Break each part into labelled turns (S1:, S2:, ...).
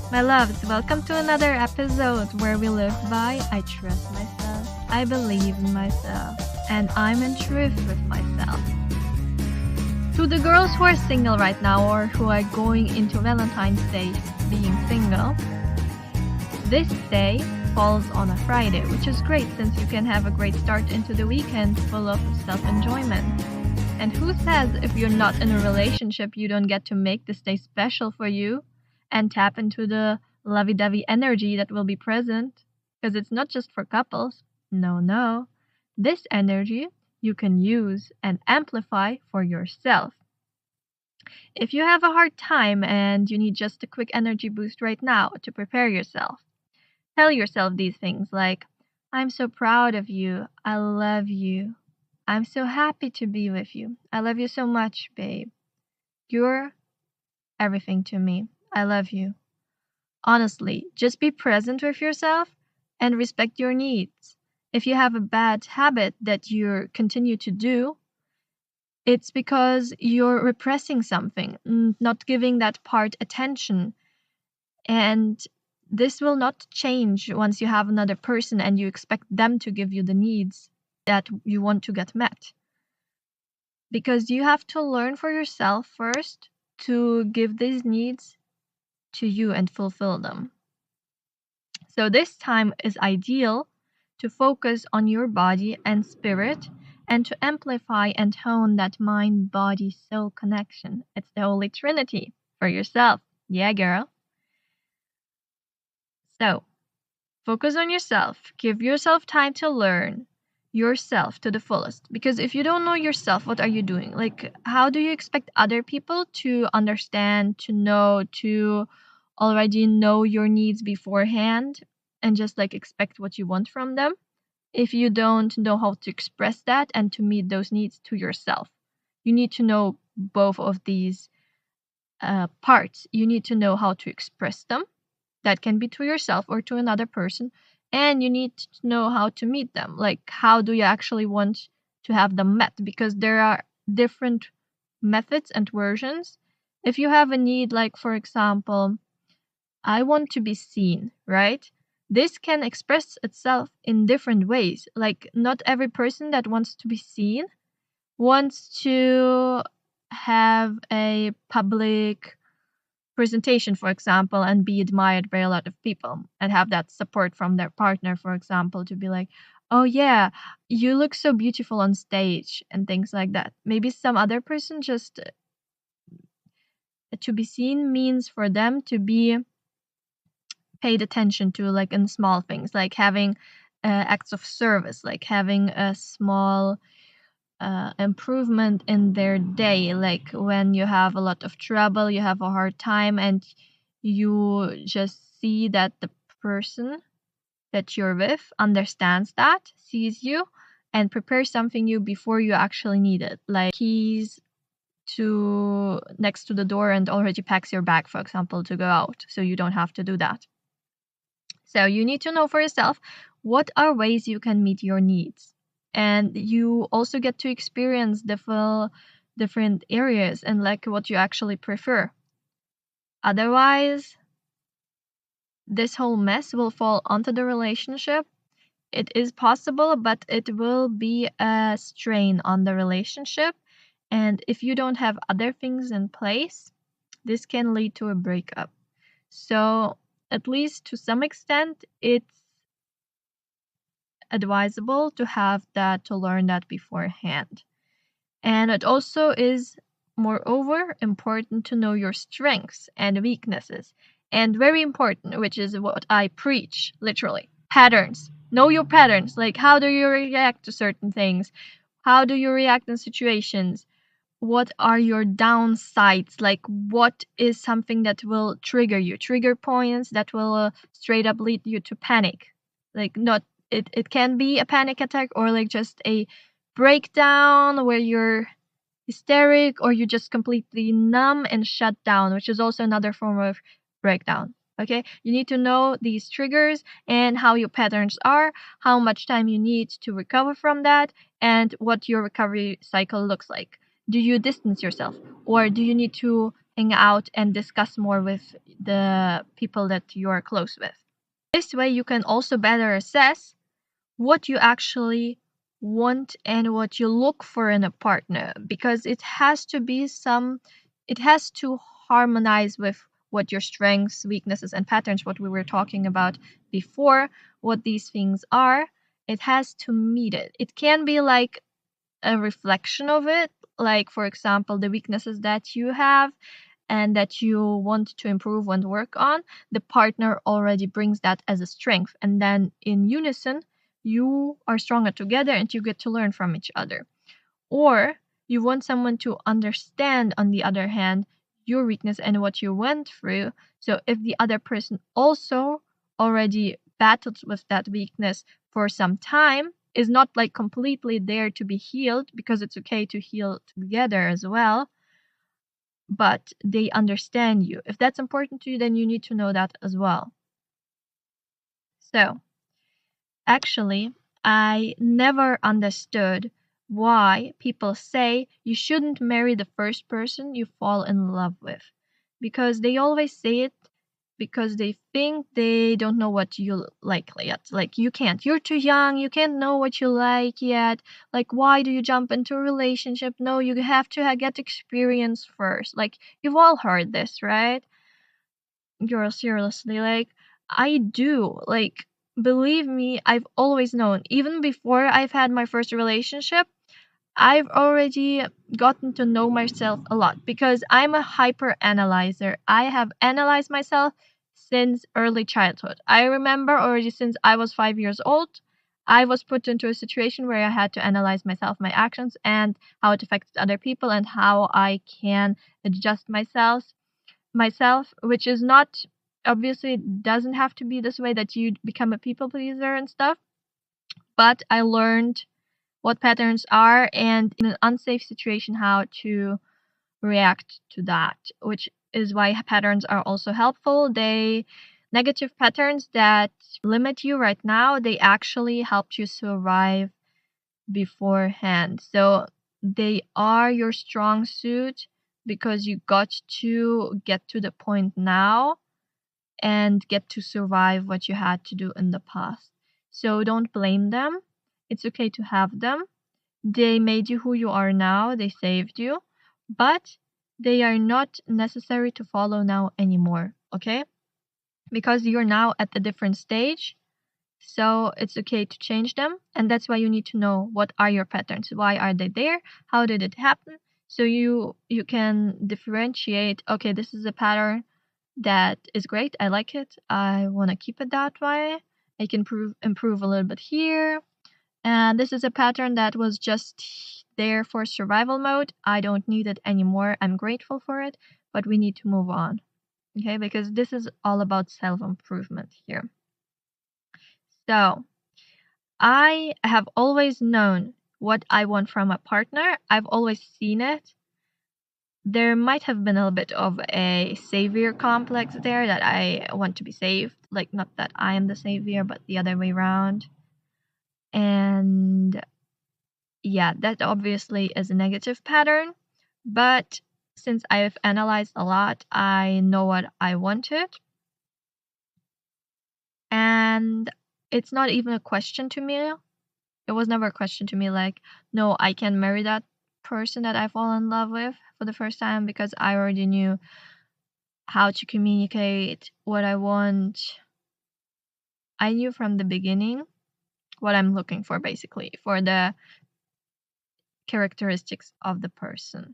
S1: My loves, welcome to another episode where we live by I trust myself, I believe in myself, and I'm in truth with myself. To the girls who are single right now or who are going into Valentine's Day being single, this day falls on a Friday, which is great since you can have a great start into the weekend full of self-enjoyment. And who says if you're not in a relationship, you don't get to make this day special for you and tap into the lovey-dovey energy that will be present? Because it's not just for couples. No. This energy you can use and amplify for yourself. If you have a hard time and you need just a quick energy boost right now to prepare yourself, tell yourself these things like, I'm so proud of you. I love you. I'm so happy to be with you. I love you so much, babe. You're everything to me. I love you. Honestly, just be present with yourself and respect your needs. If you have a bad habit that you continue to do, it's because you're repressing something, not giving that part attention. And this will not change once you have another person and you expect them to give you the needs that you want to get met. Because you have to learn for yourself first to give these needs to you and fulfill them. So this time is ideal to focus on your body and spirit and to amplify and hone that mind, body, soul connection. It's the Holy Trinity for yourself. Yeah, girl. So focus on yourself. Give yourself time to learn yourself to the fullest. Because if you don't know yourself, what are you doing? Like, how do you expect other people to understand, to know, to already know your needs beforehand and just like expect what you want from them if you don't know how to express that and to meet those needs to yourself? You need to know both of these parts. You need to know how to express them. That can be to yourself or to another person. And you need to know how to meet them. Like, how do you actually want to have them met? Because there are different methods and versions. If you have a need, like, for example, I want to be seen, right? This can express itself in different ways. Like, not every person that wants to be seen wants to have a public presentation, for example, and be admired by a lot of people and have that support from their partner, for example, to be like, oh yeah, you look so beautiful on stage and things like that. Maybe some other person just to be seen means for them to be paid attention to, like in small things, like having acts of service, like having a small improvement in their day, like when you have a lot of trouble, you have a hard time, and you just see that the person that you're with understands that, sees you, and prepares something new before you actually need it, like keys to next to the door and already packs your bag, for example, to go out, so you don't have to do that. So you need to know for yourself what are ways you can meet your needs. And you also get to experience different areas and like what you actually prefer. Otherwise, this whole mess will fall onto the relationship. It is possible, but it will be a strain on the relationship. And if you don't have other things in place, this can lead to a breakup. So, at least to some extent, it's advisable to have that, to learn that beforehand. And it also is, moreover, important to know your strengths and weaknesses. And very important, which is what I preach, literally, patterns. Know your patterns. Like, how do you react to certain things? How do you react in situations? What are your downsides? Like, what is something that will trigger you? Trigger points that will straight up lead you to panic. Like, not it can be a panic attack or like just a breakdown where you're hysteric or you just completely numb and shut down, which is also another form of breakdown. Okay, you need to know these triggers and how your patterns are, how much time you need to recover from that, and what your recovery cycle looks like. Do you distance yourself, or do you need to hang out and discuss more with the people that you're close with. This way you can also better assess what you actually want and what you look for in a partner, because it has to harmonize with what your strengths, weaknesses, and patterns, what we were talking about before, what these things are. It has to meet it. It can be like a reflection of it, like for example the weaknesses that you have and that you want to improve and work on. The partner already brings that as a strength, and then in unison you are stronger together and you get to learn from each other. Or you want someone to understand, on the other hand, your weakness and what you went through. So if the other person also already battled with that weakness for some time, is not like completely there to be healed, because it's okay to heal together as well, but they understand you. If that's important to you, then you need to know that as well. So actually, I never understood why people say you shouldn't marry the first person you fall in love with. Because they always say it because they think they don't know what you like yet. Like, you can't. You're too young. You can't know what you like yet. Like, why do you jump into a relationship? No, you have to get experience first. Like, you've all heard this, right? Girl, seriously, like, I do. Like, believe me, I've always known. Even before I've had my first relationship, I've already gotten to know myself a lot because I'm a hyper analyzer. I have analyzed myself since early childhood. I remember already since I was 5 years old, I was put into a situation where I had to analyze myself, my actions, and how it affected other people, and how I can adjust myself, which is not, obviously doesn't have to be this way that you become a people pleaser and stuff, but I learned what patterns are, and in an unsafe situation how to react to that, which is why patterns are also helpful. They negative patterns that limit you right now, they actually helped you survive beforehand. So they are your strong suit because you got to get to the point now and get to survive what you had to do in the past. So don't blame them. It's okay to have them. They made you who you are now, they saved you, but they are not necessary to follow now anymore, okay? Because you're now at a different stage, so it's okay to change them, and that's why you need to know what are your patterns, why are they there, how did it happen, so you can differentiate, okay, this is a pattern that is great, I like it, I want to keep it that way, I can improve a little bit here, and this is a pattern that was just there for survival mode. I don't need it anymore. I'm grateful for it, but we need to move on. Okay, because this is all about self-improvement here. So, I have always known what I want from a partner. I've always seen it. There might have been a bit of a savior complex there, that I want to be saved. Like, not that I am the savior, but the other way around. And yeah, that obviously is a negative pattern, but since I've analyzed a lot, I know what I wanted. And it's not even a question to me. It was never a question to me like, no, I can marry that person that I fall in love with for the first time, because I already knew how to communicate what I want. I knew from the beginning what I'm looking for, basically, for the characteristics of the person.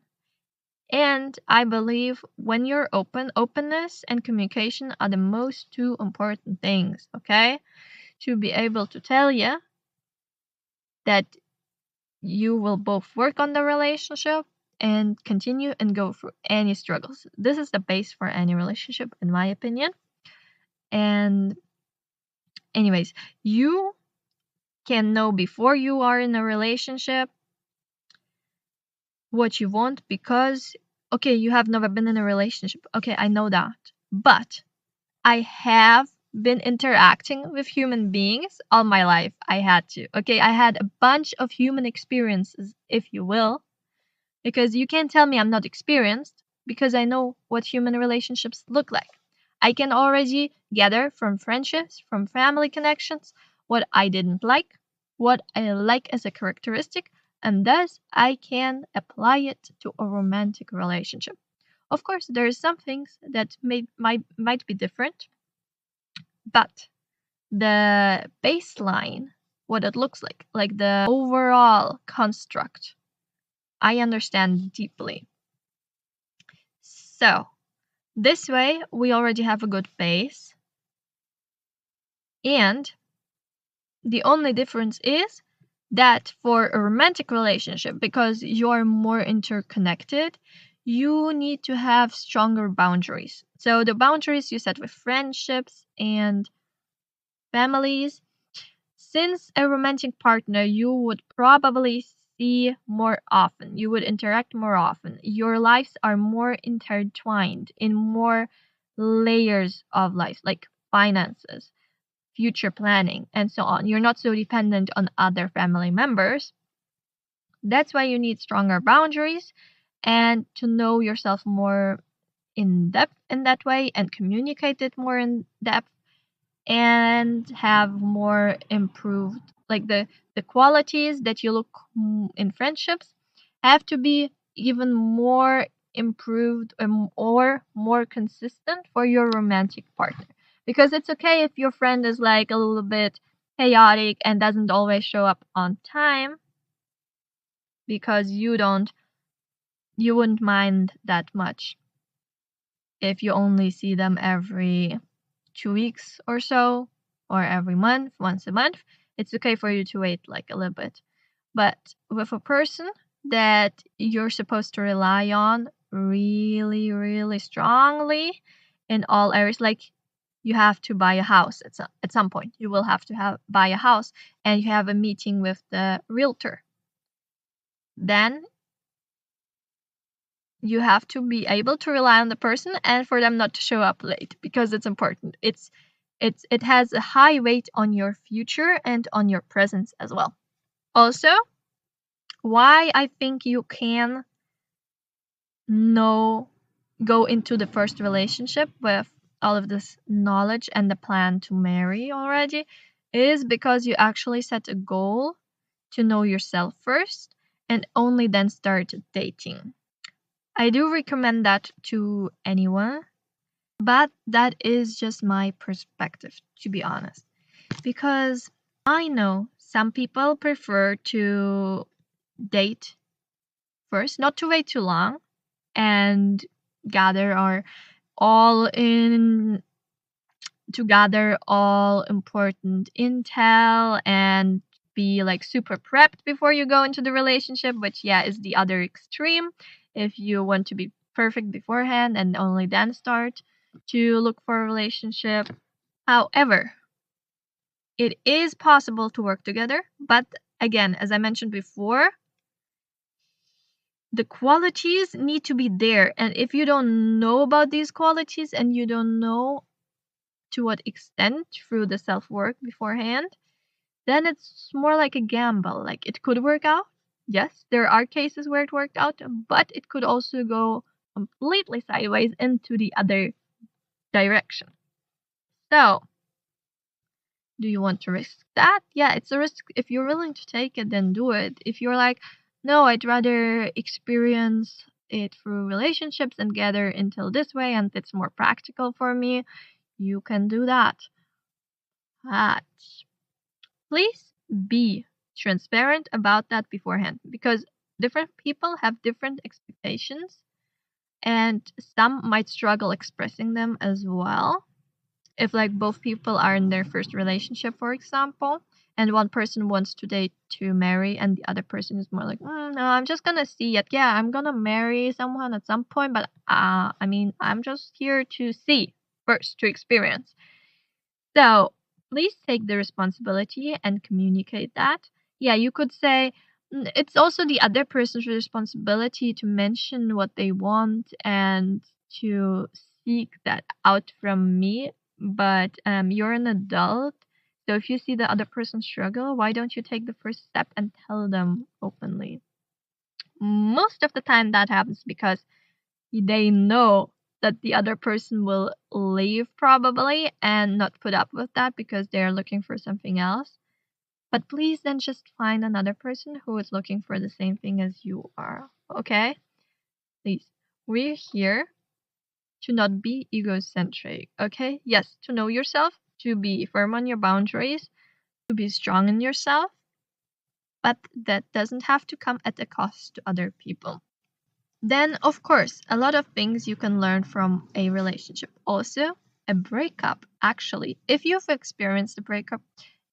S1: And I believe when you're open, openness and communication are the most two important things, okay? To be able to tell you that you will both work on the relationship and continue and go through any struggles. This is the base for any relationship, in my opinion. And anyways, you can know before you are in a relationship what you want, because, okay, you have never been in a relationship. Okay, I know that. But I have been interacting with human beings all my life. I had to. Okay, I had a bunch of human experiences, if you will, because you can't tell me I'm not experienced. because I know what human relationships look like. I can already gather from friendships, from family connections, what I didn't like, what I like as a characteristic, and thus I can apply it to a romantic relationship. Of course, there are some things that might be different, but the baseline, what it looks like the overall construct, I understand deeply. So, this way, we already have a good base, and the only difference is that for a romantic relationship, because you're more interconnected, you need to have stronger boundaries. So, the boundaries you set with friendships and families, since a romantic partner you would probably see more often, you would interact more often, your lives are more intertwined in more layers of life, like finances, future planning, and so on. You're not so dependent on other family members. That's why you need stronger boundaries and to know yourself more in depth in that way and communicate it more in depth and have more improved, like the qualities that you look in friendships have to be even more improved, or more consistent for your romantic partner, because it's okay if your friend is like a little bit chaotic and doesn't always show up on time, because you wouldn't mind that much if you only see them every 2 weeks or so, or every month, once a month. It's okay for you to wait like a little bit. But with a person that you're supposed to rely on really, really strongly in all areas, like you have to buy a house at some point. You will have to buy a house, and you have a meeting with the realtor. Then you have to be able to rely on the person and for them not to show up late, because it's important. It has a high weight on your future and on your presence as well. Also, why I think you can go into the first relationship with all of this knowledge and the plan to marry already is because you actually set a goal to know yourself first and only then start dating. I do recommend that to anyone, but that is just my perspective, to be honest. Because I know some people prefer to date first, not to wait too long, and gather our all in to gather all important intel and be like super prepped before you go into the relationship, which yeah is the other extreme. If you want to be perfect beforehand and only then start to look for a relationship. However, it is possible to work together, but again, as I mentioned before, the qualities need to be there. And if you don't know about these qualities and you don't know to what extent through the self work beforehand, then it's more like a gamble. Like it could work out. Yes, there are cases where it worked out, but it could also go completely sideways into the other direction. So, do you want to risk that? Yeah, it's a risk. If you're willing to take it, then do it. If you're like, no, I'd rather experience it through relationships and gather until this way and it's more practical for me, you can do that. But please be transparent about that beforehand, because different people have different expectations and some might struggle expressing them as well. If like both people are in their first relationship, for example, and one person wants to date to marry and the other person is more like, no, I'm just gonna see it. Yeah, I'm gonna marry someone at some point, but I mean, I'm just here to see first, to experience. So please take the responsibility and communicate that. Yeah, you could say, it's also the other person's responsibility to mention what they want and to seek that out from me. But you're an adult. So if you see the other person struggle, why don't you take the first step and tell them openly? Most of the time that happens because they know that the other person will leave probably and not put up with that because they're looking for something else. But please then just find another person who is looking for the same thing as you are, okay? Please. We're here to not be egocentric, okay? Yes, to know yourself, to be firm on your boundaries, to be strong in yourself, but that doesn't have to come at a cost to other people. Then, of course, a lot of things you can learn from a relationship. Also, a breakup, actually. If you've experienced a breakup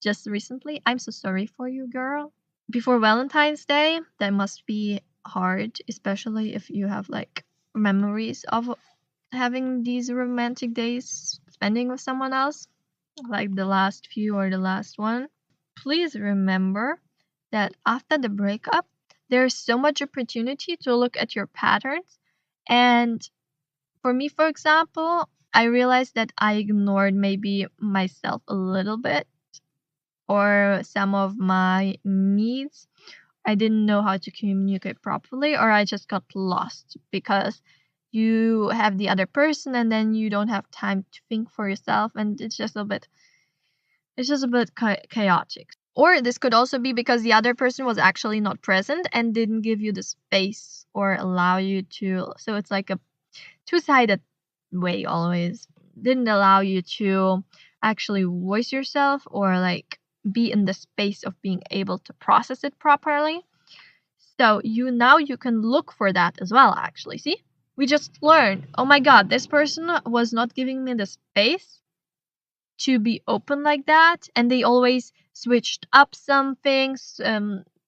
S1: just recently, I'm so sorry for you, girl. Before Valentine's Day, that must be hard, especially if you have like memories of having these romantic days spending with someone else, like the last few or the last one. Please remember that after the breakup, there's so much opportunity to look at your patterns. And for me, for example, I realized that I ignored maybe myself a little bit or some of my needs. I didn't know how to communicate properly, or I just got lost because you have the other person and then you don't have time to think for yourself, and it's just a bit chaotic. Or this could also be because the other person was actually not present and didn't give you the space or allow you to. So it's like a two-sided way always. Didn't allow you to actually voice yourself or like be in the space of being able to process it properly. So you can look for that as well, actually. See? We just learned, oh my god, this person was not giving me the space to be open like that, and they always switched up some things,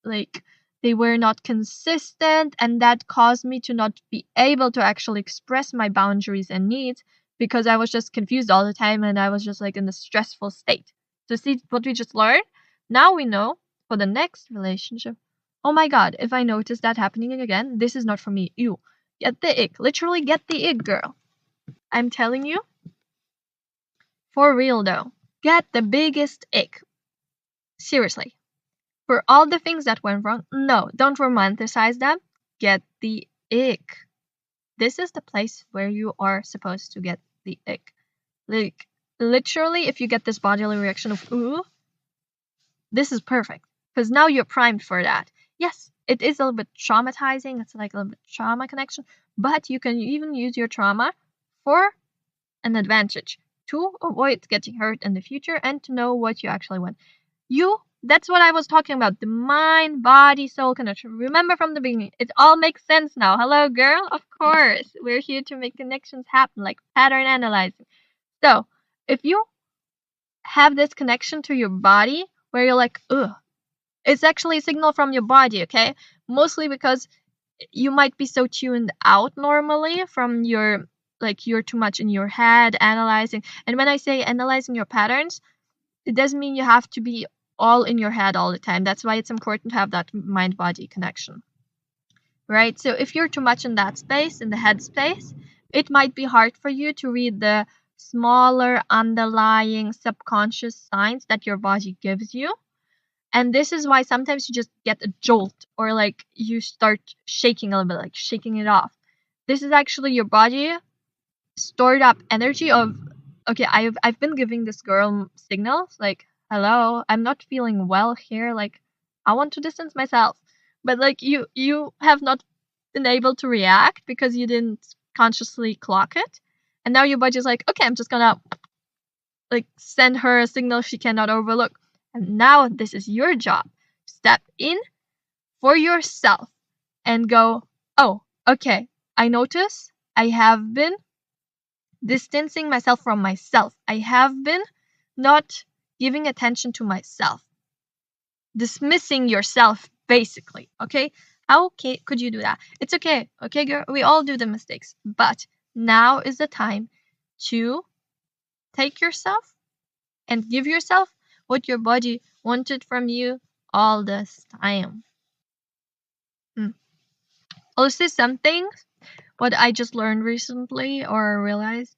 S1: like they were not consistent, and that caused me to not be able to actually express my boundaries and needs because I was just confused all the time and I was just like in a stressful state. So see what we just learned? Now we know for the next relationship, oh my god, if I notice that happening again, this is not for me. You get the ick. Literally get the ick, girl. I'm telling you. For real though, get the biggest ick. Seriously. For all the things that went wrong, no, don't romanticize them. Get the ick. This is the place where you are supposed to get the ick. Like, literally, if you get this bodily reaction of, ooh, this is perfect. Because now you're primed for that. Yes, it is a little bit traumatizing. It's like a little bit trauma connection. But you can even use your trauma for an advantage to avoid getting hurt in the future and to know what you actually want. That's what I was talking about. The mind, body, soul connection. Remember from the beginning. It all makes sense now. Hello, girl? Of course. We're here to make connections happen, like pattern analyzing. So, if you have this connection to your body where you're like, ugh, it's actually a signal from your body, okay? Mostly because you might be so tuned out normally from your, like, you're too much in your head analyzing. And when I say analyzing your patterns, it doesn't mean you have to be all in your head all the time. That's why it's important to have that mind-body connection, right? So if you're too much in that space, in the head space, it might be hard for you to read the smaller underlying subconscious signs that your body gives you. And this is why sometimes you just get a jolt or like you start shaking a little bit, like shaking it off. This is actually your body stored up energy of, okay, I've been giving this girl signals like, hello, I'm not feeling well here, like I want to distance myself. But like you have not been able to react because you didn't consciously clock it. And now your body's like, okay, I'm just gonna like send her a signal she cannot overlook. And now this is your job. Step in for yourself and go, oh, okay, I notice I have been distancing myself from myself. I have been not giving attention to myself. Dismissing yourself, basically. Okay? How could you do that? It's okay. Okay, girl? We all do the mistakes. But now is the time to take yourself and give yourself what your body wanted from you all this time. Also, something what I just learned recently or realized,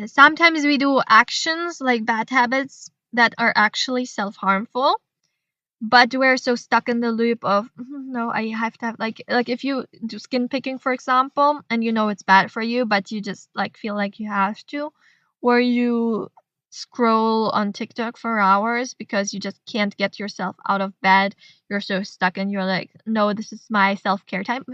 S1: sometimes we do actions like bad habits that are actually self-harmful But we're so stuck in the loop of no, I have to have like if you do skin picking, for example, and you know it's bad for you, but you just like feel like you have to, or you scroll on TikTok for hours because you just can't get yourself out of bed. You're so stuck and you're like, no, this is my self-care time.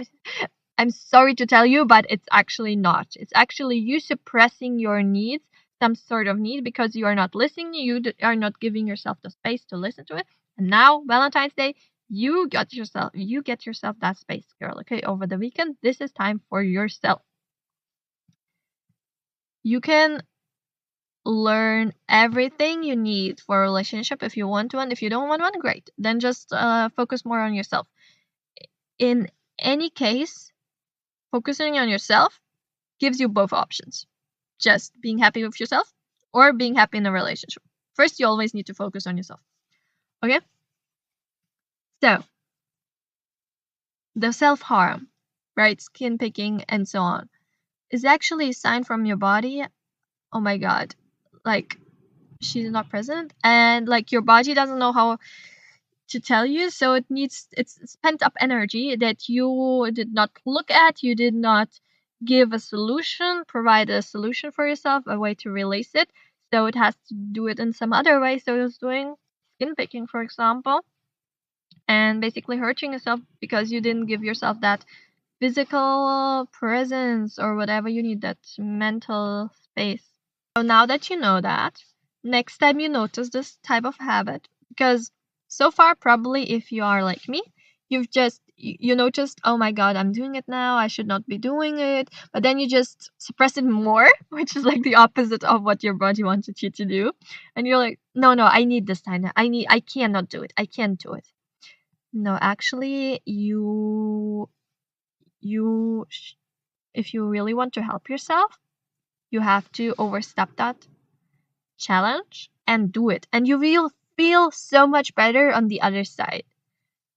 S1: I'm sorry to tell you, but it's actually not. It's actually you suppressing your needs, some sort of need, because you are not listening. You are not giving yourself the space to listen to it. And now, Valentine's Day, you get yourself that space, girl. Okay, over the weekend, this is time for yourself. You can learn everything you need for a relationship if you want one. If you don't want one, great. Then just focus more on yourself. In any case, focusing on yourself gives you both options. Just being happy with yourself or being happy in a relationship. First, you always need to focus on yourself. Okay? So, the self-harm, right? Skin picking and so on is actually a sign from your body. Oh my god. Like, she's not present. And like your body doesn't know how to tell you, so it's pent up energy that you did not look at, you did not give a solution, provide a solution for yourself, a way to release it. So it has to do it in some other way. So it's doing skin picking, for example, and basically hurting yourself because you didn't give yourself that physical presence or whatever you need, that mental space. So now that you know that, next time you notice this type of habit, because so far, probably if you are like me, you've just you noticed, oh my god, I'm doing it now, I should not be doing it, but then you just suppress it more, which is like the opposite of what your body wanted you to do, and you're like, no, I need this time, I cannot do it, I can't do it. No, actually, you if you really want to help yourself, you have to overstep that challenge and do it, and you will feel so much better on the other side.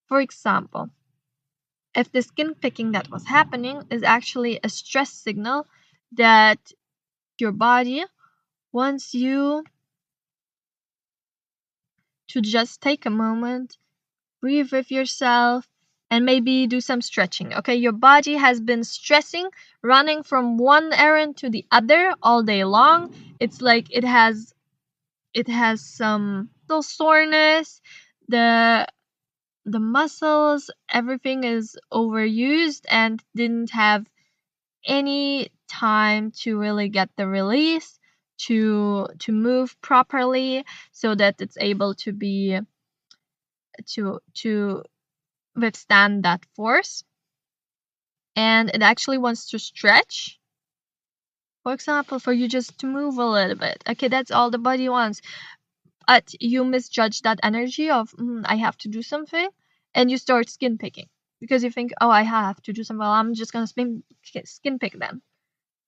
S1: For example, if the skin picking that was happening is actually a stress signal that your body wants you to just take a moment, breathe with yourself, and maybe do some stretching. Okay, your body has been stressing, running from one errand to the other all day long. It's like it has some little soreness, the muscles, everything is overused and didn't have any time to really get the release, to move properly so that it's able to be to withstand that force, and it actually wants to stretch, for example, for you just to move a little bit. Okay, that's all the body wants. But you misjudge that energy of I have to do something, and you start skin picking because you think, oh, I have to do something. Well, I'm just gonna skin pick then.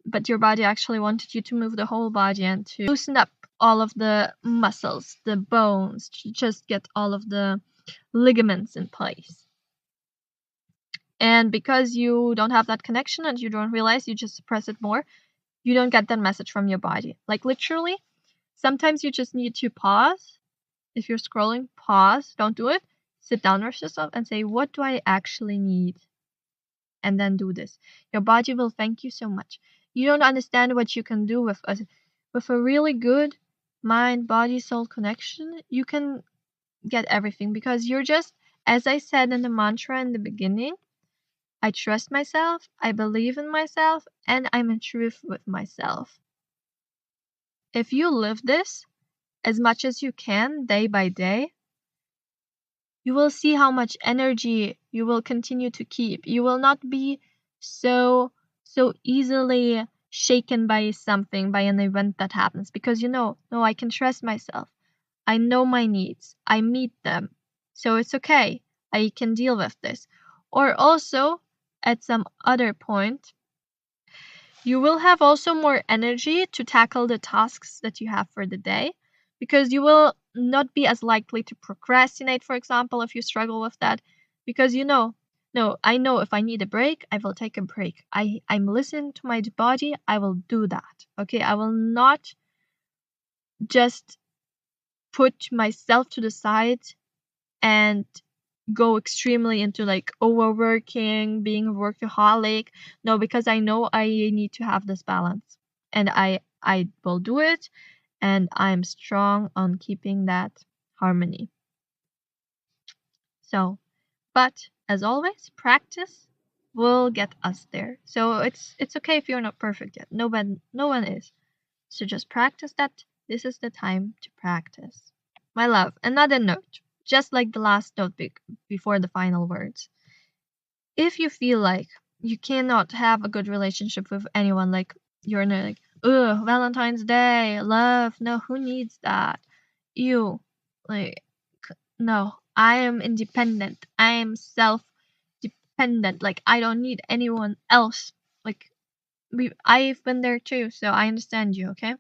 S1: But your body actually wanted you to move the whole body and to loosen up all of the muscles, the bones, to just get all of the ligaments in place. And because you don't have that connection and you don't realize, you just suppress it more, you don't get that message from your body. Like literally, sometimes you just need to pause. If you're scrolling, pause, don't do it. Sit down with yourself and say, what do I actually need? And then do this. Your body will thank you so much. You don't understand what you can do with a really good mind, body, soul connection. You can get everything because you're just, as I said in the mantra in the beginning, I trust myself, I believe in myself, and I'm in truth with myself. If you live this as much as you can day by day, you will see how much energy you will continue to keep. You will not be so easily shaken by something, by an event that happens, because you know, no, I can trust myself. I know my needs. I meet them. So it's okay. I can deal with this. Or also, at some other point, you will have also more energy to tackle the tasks that you have for the day, because you will not be as likely to procrastinate, for example, if you struggle with that, because you know, no, I know if I need a break, I will take a break. I'm listening to my body, I will do that. Okay, I will not just put myself to the side and go extremely into like overworking, being a workaholic. No, because I know I need to have this balance, and I will do it, and I'm strong on keeping that harmony. So, but as always, practice will get us there. So it's okay if you're not perfect yet. No one is. So just practice that. This is the time to practice. My love, another note, just like the last note before the final words. If you feel like you cannot have a good relationship with anyone, like you're not like, ugh, Valentine's Day, love, no, who needs that? You, like, no, I am independent. I am self dependent. Like, I don't need anyone else. Like, I've been there too, so I understand you, okay?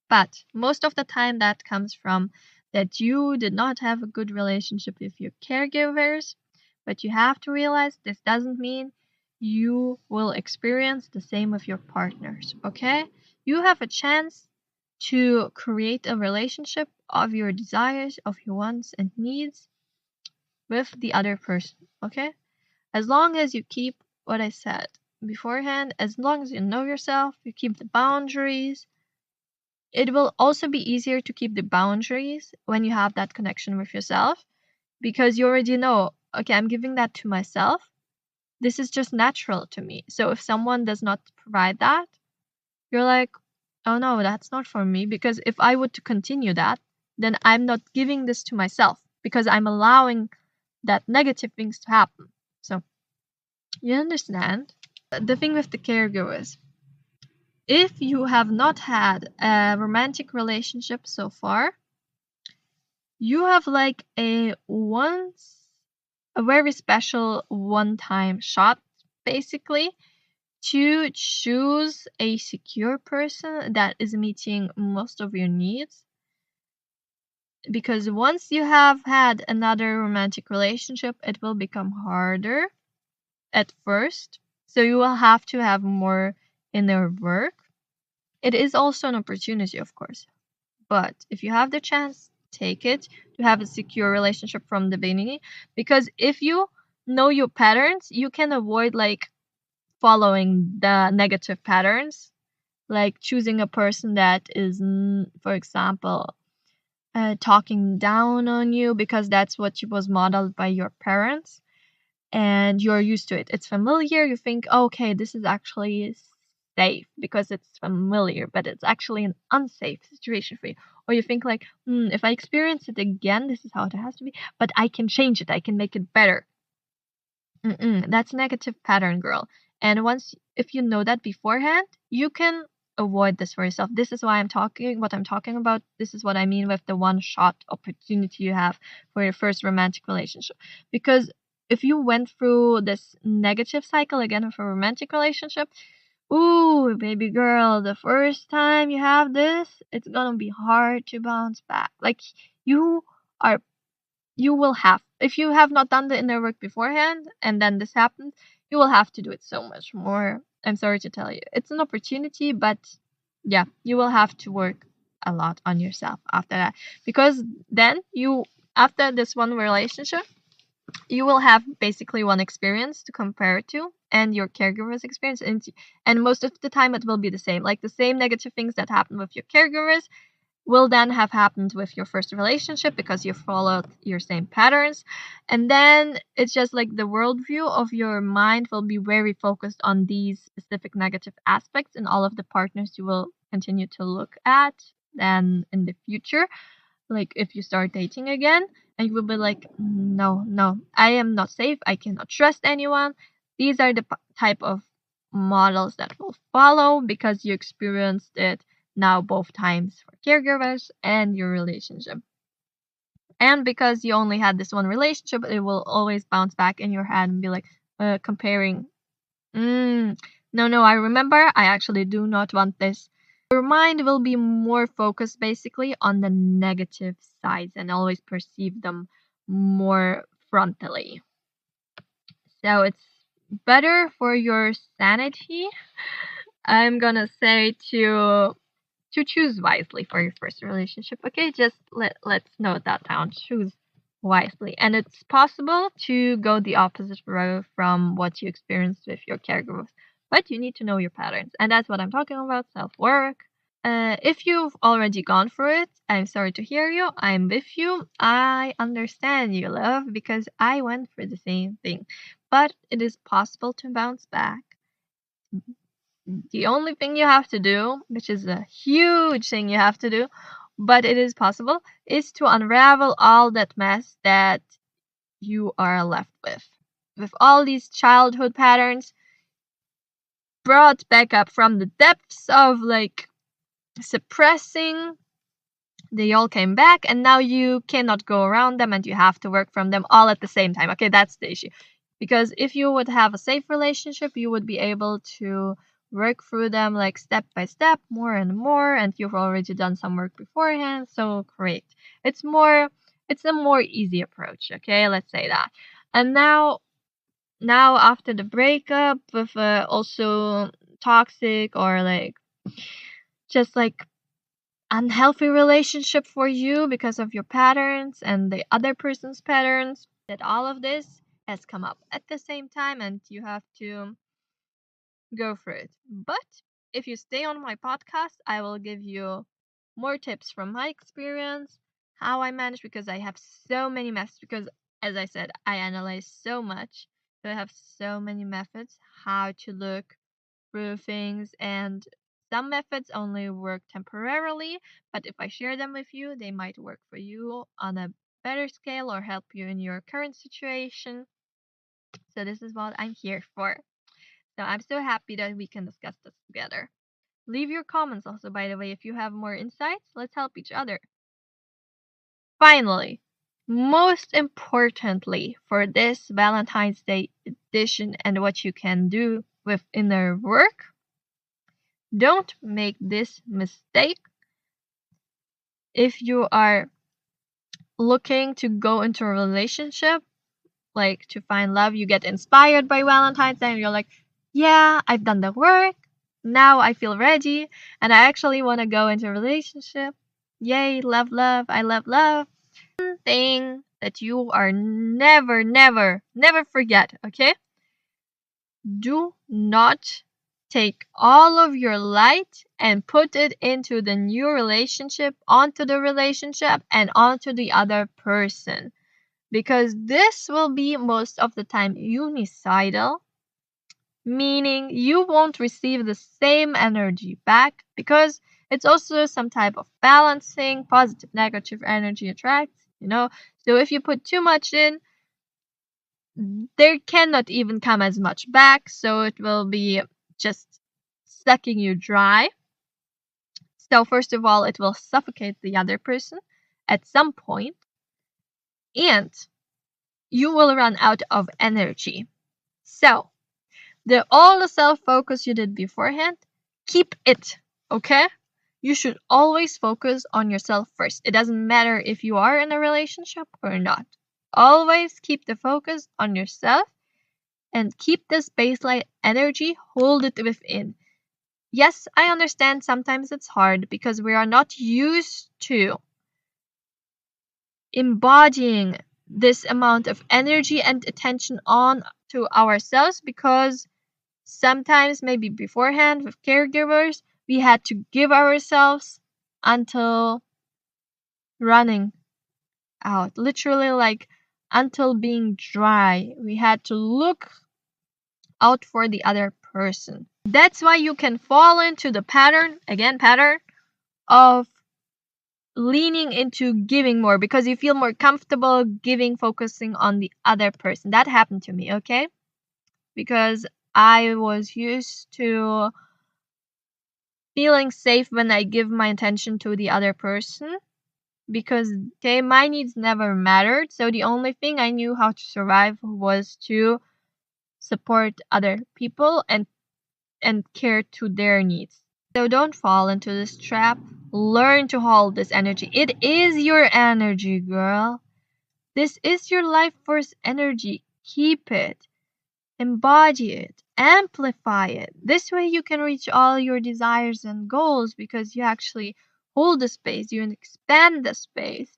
S1: But most of the time, that comes from that you did not have a good relationship with your caregivers. But you have to realize this doesn't mean you will experience the same with your partners, okay? You have a chance to create a relationship of your desires, of your wants and needs with the other person, okay? As long as you keep what I said beforehand, as long as you know yourself, you keep the boundaries. It will also be easier to keep the boundaries when you have that connection with yourself, because you already know, okay, I'm giving that to myself. This is just natural to me. So if someone does not provide that, you're like, oh no, that's not for me. Because if I were to continue that, then I'm not giving this to myself, because I'm allowing that negative things to happen. So you understand? The thing with the caregivers, if you have not had a romantic relationship so far, you have like a very special one-time shot, basically, to choose a secure person that is meeting most of your needs. Because once you have had another romantic relationship, it will become harder at first. So you will have to have more inner work. It is also an opportunity, of course. But if you have the chance, take it to have a secure relationship from the beginning. Because if you know your patterns, you can avoid like following the negative patterns, like choosing a person that is, for example, talking down on you because that's what was modeled by your parents, and you're used to it. It's familiar. You think, okay, this is actually safe because it's familiar, but it's actually an unsafe situation for you. Or you think like, if I experience it again, this is how it has to be, but I can change it. I can make it better. That's negative pattern, girl. And if you know that beforehand, you can avoid this for yourself. This is why what I'm talking about. This is what I mean with the one shot opportunity you have for your first romantic relationship. Because if you went through this negative cycle again of a romantic relationship, ooh, baby girl, the first time you have this, it's gonna be hard to bounce back. Like you are you will have, if you have not done the inner work beforehand and then this happens, you will have to do it so much more. I'm sorry to tell you, it's an opportunity, but yeah, you will have to work a lot on yourself after that, because then after this one relationship, you will have basically one experience to compare it to and your caregiver's experience, and most of the time it will be the same, like the same negative things that happen with your caregivers will then have happened with your first relationship because you followed your same patterns. And then it's just like the worldview of your mind will be very focused on these specific negative aspects in all of the partners you will continue to look at then in the future. Like if you start dating again, and you will be like, no, no, I am not safe. I cannot trust anyone. These are the type of models that will follow because you experienced it now both times for caregivers and your relationship. And because you only had this one relationship, it will always bounce back in your head and be like comparing. No, I remember. I actually do not want this. Your mind will be more focused basically on the negative sides and always perceive them more frontally. So it's better for your sanity, I'm gonna say, to choose wisely for your first relationship. Okay, just let's note that down. Choose wisely. And it's possible to go the opposite road from what you experienced with your caregivers. But you need to know your patterns. And that's what I'm talking about, self-work. If you've already gone through it, I'm sorry to hear you. I'm with you. I understand you, love, because I went through the same thing. But it is possible to bounce back. The only thing you have to do, which is a huge thing you have to do, but it is possible, is to unravel all that mess that you are left with all these childhood patterns brought back up from the depths of like suppressing. They all came back, and now you cannot go around them and you have to work from them all at the same time. Okay, that's the issue. Because if you would have a safe relationship, you would be able to work through them like step by step, more and more, and you've already done some work beforehand, so great. It's a more easy approach, okay? Let's say that. And now after the breakup with also toxic or like just like unhealthy relationship for you because of your patterns and the other person's patterns, that all of this has come up at the same time and you have to go for it. But if you stay on my podcast, I will give you more tips from my experience, how I manage, because I have so many methods. Because as I said, I analyze so much, so I have so many methods how to look through things, and some methods only work temporarily, but if I share them with you, they might work for you on a better scale or help you in your current situation. So this is what I'm here for. So I'm so happy that we can discuss this together. Leave your comments also, by the way, if you have more insights. Let's help each other. Finally, most importantly for this Valentine's Day edition and what you can do with inner work, don't make this mistake. If you are looking to go into a relationship, like to find love, you get inspired by Valentine's Day and you're like, yeah, I've done the work. Now I feel ready and I actually want to go into a relationship. Yay, love, love, I love love. One thing that you are never, never, never forget, okay? Do not take all of your light and put it into the new relationship, onto the relationship, and onto the other person. Because this will be most of the time unicidal, meaning you won't receive the same energy back because it's also some type of balancing, positive, negative energy attracts, you know. So if you put too much in, there cannot even come as much back, so it will be just sucking you dry. So first of all, it will suffocate the other person at some point, and you will run out of energy. So all the self-focus you did beforehand, keep it, okay? You should always focus on yourself first. It doesn't matter if you are in a relationship or not. Always keep the focus on yourself and keep this baseline energy, hold it within. Yes, I understand sometimes it's hard because we are not used to embodying this amount of energy and attention on to ourselves, because sometimes maybe beforehand with caregivers we had to give ourselves until running out, literally like until being dry. We had to look out for the other person. That's why you can fall into the pattern of leaning into giving more because you feel more comfortable giving, focusing on the other person. That happened to me, okay? Because I was used to feeling safe when I give my attention to the other person because, okay, my needs never mattered. So the only thing I knew how to survive was to support other people and care to their needs. So don't fall into this trap. Learn to hold this energy. It is your energy, girl. This is your life force energy. Keep it. Embody it. Amplify it. This way you can reach all your desires and goals because you actually hold the space. You expand the space.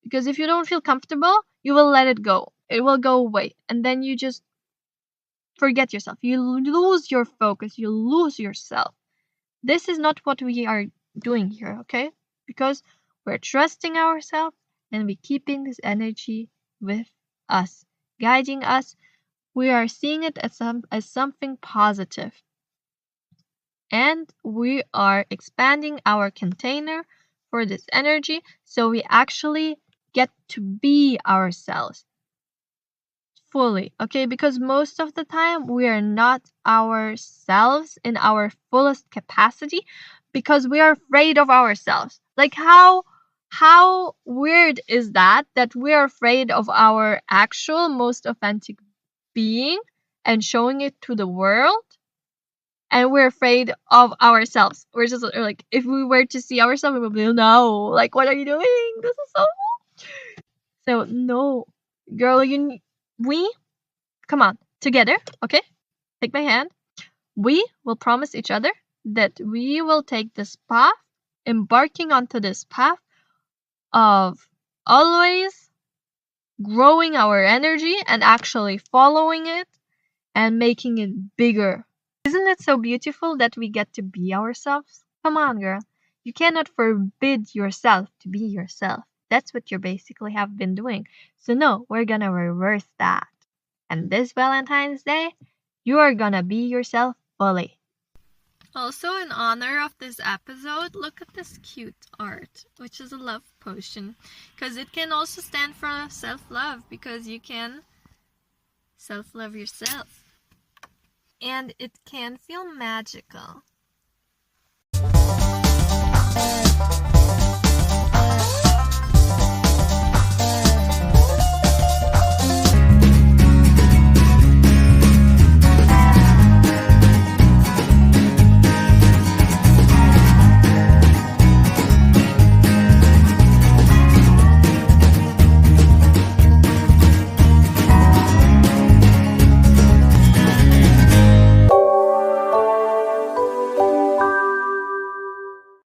S1: Because if you don't feel comfortable, you will let it go. It will go away. And then you just forget yourself. You lose your focus. You lose yourself. This is not what we are doing here, okay? Because we're trusting ourselves and we're keeping this energy with us, guiding us. We are seeing it as something positive. And we are expanding our container for this energy so we actually get to be ourselves fully, okay? Because most of the time we are not ourselves in our fullest capacity because we are afraid of ourselves. Like how weird is that we are afraid of our actual most authentic being and showing it to the world, and we're afraid of ourselves. We're just like, if we were to see ourselves, we would be, no, like, what are you doing? This is so no, girl, we come on together, okay? Take my hand. We will promise each other that we will take this path, embarking onto this path of always growing our energy and actually following it and making it bigger. Isn't it so beautiful that we get to be ourselves? Come on, girl. You cannot forbid yourself to be yourself. That's what you basically have been doing. So no, we're gonna reverse that. And this Valentine's Day, you are gonna be yourself fully. Also, in honor of this episode, look at this cute art, which is a love potion. Because it can also stand for self-love, because you can self-love yourself. And it can feel magical.